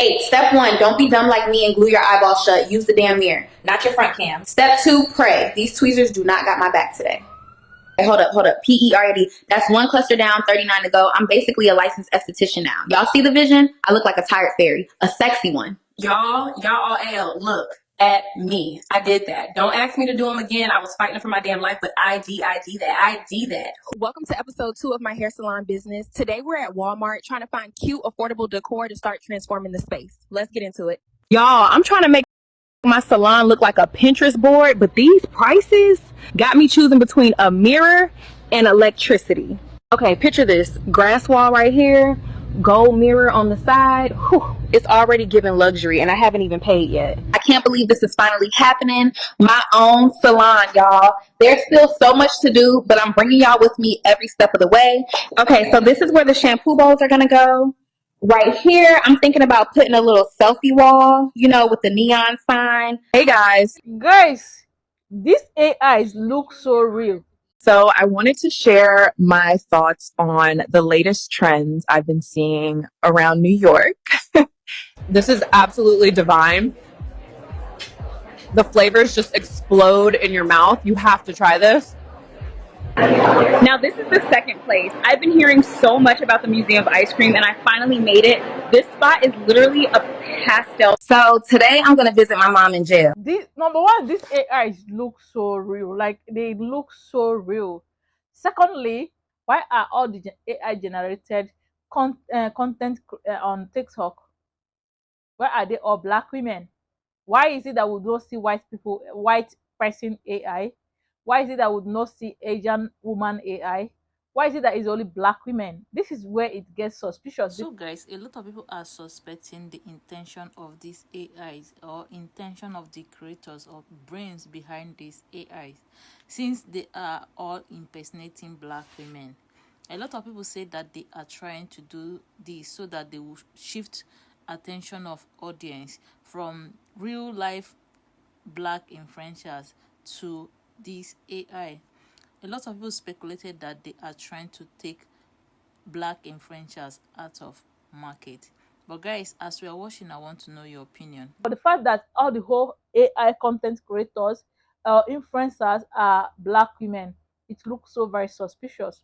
8, step 1, don't be dumb like me and glue your eyeballs shut. Use the damn mirror, not your front cam. Step 2, pray. These tweezers do not got my back today. Hey, hold up. PERD. That's 1 cluster down, 39 to go. I'm basically a licensed esthetician now. Y'all see the vision? I look like a tired fairy, a sexy one. Y'all all L, look at me. I did that. Don't ask me to do them again. I was fighting for my damn life, but I did that. Welcome to episode 2 of my hair salon business. Today we're at Walmart trying to find cute, affordable decor to start transforming the space. Let's get into it. Y'all, I'm trying to make my salon look like a Pinterest board, but these prices got me choosing between a mirror and electricity. Okay, picture this. Grass wall right here, gold mirror on the side. Whew, it's already giving luxury and I haven't even paid yet. I can't believe this is finally happening. My own salon, y'all. There's still so much to do, but I'm bringing y'all with me every step of the way. Okay, so this is where the shampoo bowls are gonna go. Right here, I'm thinking about putting a little selfie wall, with the neon sign. Hey guys, these AIs look so real. So I wanted to share my thoughts on the latest trends I've been seeing around New York. This is absolutely divine. The flavors just explode in your mouth. You have to try this. Now this is the second place. I've been hearing so much about the Museum of Ice Cream and I finally made it. This spot is literally a pastel. So today I'm gonna visit my mom in jail. Number one, these AIs look so real. Like, they look so real. Secondly, why are all the AI generated content on TikTok? Why are they all black women? Why is it that we don't see white person AI? Why is it that we not see Asian woman AI? Why is it that it's only black women? This is where it gets suspicious. So guys, a lot of people are suspecting the intention of these AIs or intention of the creators or brains behind these AIs, since they are all impersonating black women. A lot of people say that they are trying to do this so that they will shift attention of audience from real life black influencers to this AI. A lot of people speculated that they are trying to take black influencers out of market. But guys, as we are watching, I want to know your opinion. But the fact that all the whole AI content creators, influencers are black women, it looks so very suspicious.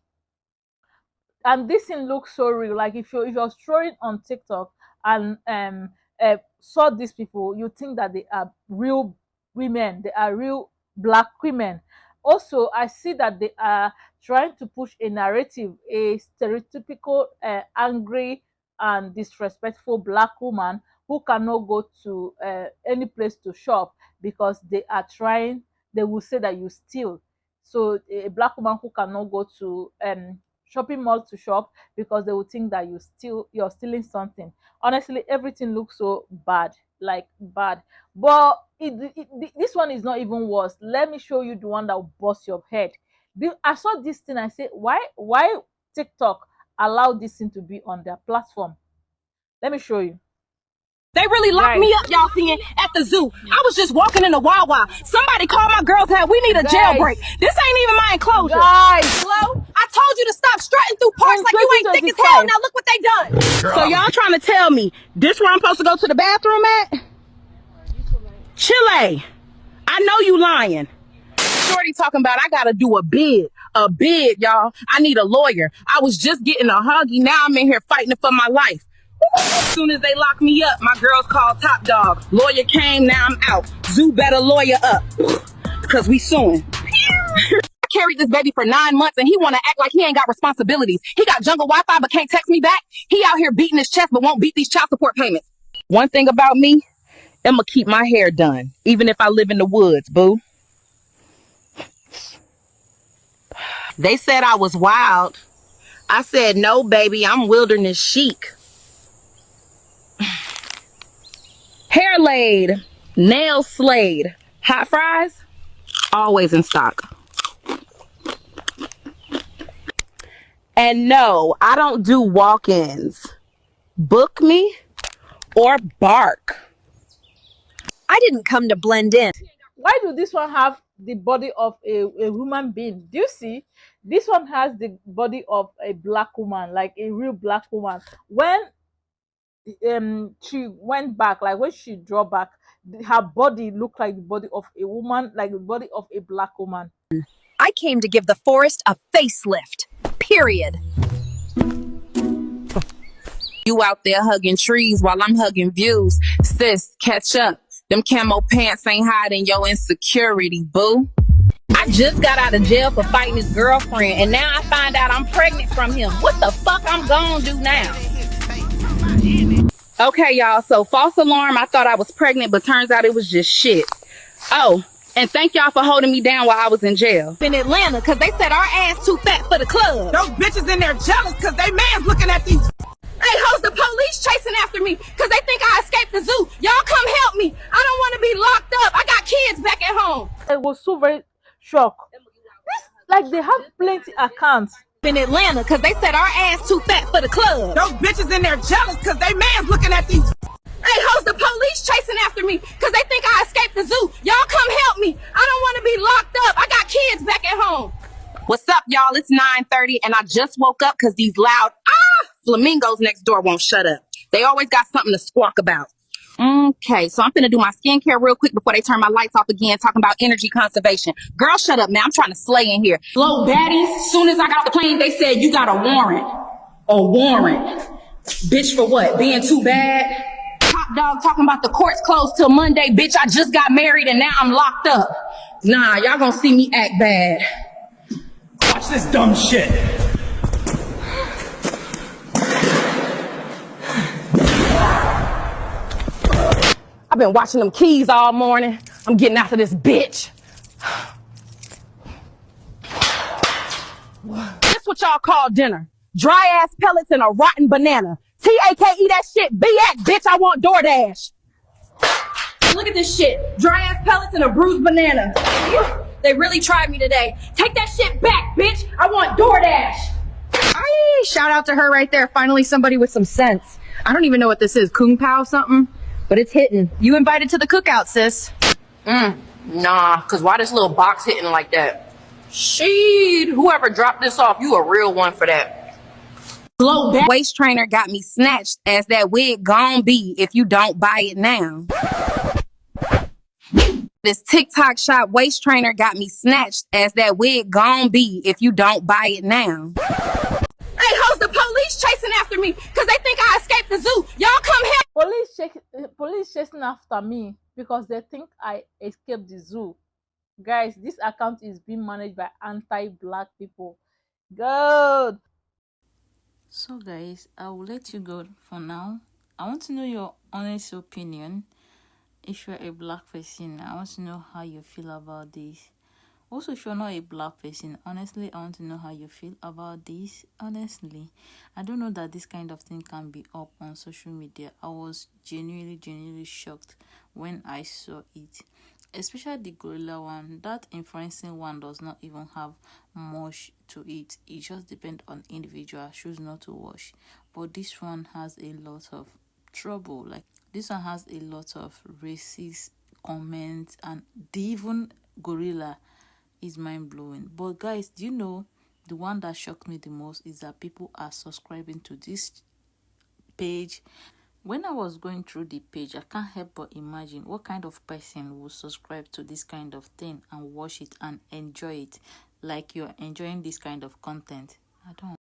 And this thing looks so real. Like, if you're strolling on TikTok and saw these people, you think that they are real women, they are real black women. Also, I see that they are trying to push a narrative, a stereotypical angry and disrespectful black woman who cannot go to any place to shop because they will say that you steal. So a black woman who cannot go to shopping mall to shop because they will think that you're stealing something. Honestly, everything looks so bad, like bad. But this one is not even worse. Let me show you the one that will bust your head. I saw this thing. I said, why TikTok allow this thing to be on their platform? Let me show you. They really locked me up, y'all seeing, at the zoo. I was just walking in the Wawa. Somebody called my girl's house. We need a jailbreak. This ain't even my enclosure. Hello? I told you to stop strutting through parks like you ain't thick as hell. Now look what they done. So y'all trying to tell me this where I'm supposed to go to the bathroom at? Chile. I know you lying. Shorty talking about I gotta do a bid, y'all. I need a lawyer. I was just getting a huggy. Now I'm in here fighting for my life. As soon as they lock me up, my girls called Top Dog. Lawyer came, now I'm out. Zoo better lawyer up. Because we suing. I carried this baby for 9 months and he want to act like he ain't got responsibilities. He got jungle Wi-Fi but can't text me back. He out here beating his chest but won't beat these child support payments. One thing about me, I'm going to keep my hair done. Even if I live in the woods, boo. They said I was wild. I said, no, baby, I'm wilderness chic. Hair laid, nails slayed, hot fries, always in stock. And no, I don't do walk-ins. Book me or bark. I didn't come to blend in. Why do this one have the body of a human being? Do you see? This one has the body of a black woman, like a real black woman. When she went back, like when she draw back, her body looked like the body of a woman, like the body of a black woman. I came to give the forest a facelift. Period. You out there hugging trees while I'm hugging views. Sis, catch up. Them camo pants ain't hiding your insecurity, boo. I just got out of jail for fighting his girlfriend, and now I find out I'm pregnant from him. What the fuck I'm gonna do now? Okay, y'all, so false alarm. I thought I was pregnant, but turns out it was just shit. Oh, and thank y'all for holding me down while I was in jail. In Atlanta, cause they said our ass too fat for the club. Those bitches in there jealous cause they man's looking at these. Hey, hoes, the police chasing after me cause they think I escaped the zoo. Y'all come help me. I don't want to be locked up. I got kids back at home. I was so very shocked. This, like, they have plenty accounts In Atlanta, cause they said our ass too fat for the club. Those bitches in there jealous cause they man's looking at these. Hey, hoes, the police chasing after me cause they think I escaped the zoo. Y'all come help me. I don't want to be locked up. I got kids back at home. What's up, y'all? It's 9:30, and I just woke up because these loud flamingos next door won't shut up. They always got something to squawk about. Okay, so I'm finna do my skincare real quick before they turn my lights off again, talking about energy conservation. Girl, shut up, man. I'm trying to slay in here. Slow baddies. Soon as I got off the plane, they said you got a warrant. A warrant. Bitch, for what? Being too bad? Top dog talking about the court's closed till Monday. Bitch, I just got married and now I'm locked up. Nah, y'all gonna see me act bad. Watch this dumb shit. I've been watching them keys all morning. I'm getting after this bitch. This what y'all call dinner. Dry ass pellets and a rotten banana. T-A-K-E that shit. B-Act, bitch, I want DoorDash. Look at this shit. Dry ass pellets and a bruised banana. They really tried me today. Take that shit back, bitch. I want DoorDash. Aye, shout out to her right there. Finally somebody with some sense. I don't even know what this is. Kung Pao something? But it's hitting. You invited to the cookout, sis. Nah, cause why this little box hitting like that? Sheed, whoever dropped this off, you a real one for that. Slow down. Waist trainer got me snatched as that wig gon' be if you don't buy it now. This TikTok shop waist trainer got me snatched as that wig gon' be if you don't buy it now. Hey, hoes, the police chasing after me because they think I escaped the zoo. Y'all come help. police chasing after me because they think I escaped the zoo. Guys, this account is being managed by anti-black people. Good. So guys, I will let you go for now. I want to know your honest opinion. If you're a black person, I want to know how you feel about this. Also, if you're not a black person, honestly, I want to know how you feel about this. Honestly, I don't know that this kind of thing can be up on social media. I was genuinely shocked when I saw it, especially the gorilla one. That influencing one does not even have much to it. It just depends on individual, choose not to watch. But this one has a lot of trouble. Like, this one has a lot of racist comments, and the even gorilla is mind-blowing. But guys, do you know the one that shocked me the most is that people are subscribing to this page. When I was going through the page, I can't help but imagine what kind of person would subscribe to this kind of thing and watch it and enjoy it like you're enjoying this kind of content. I don't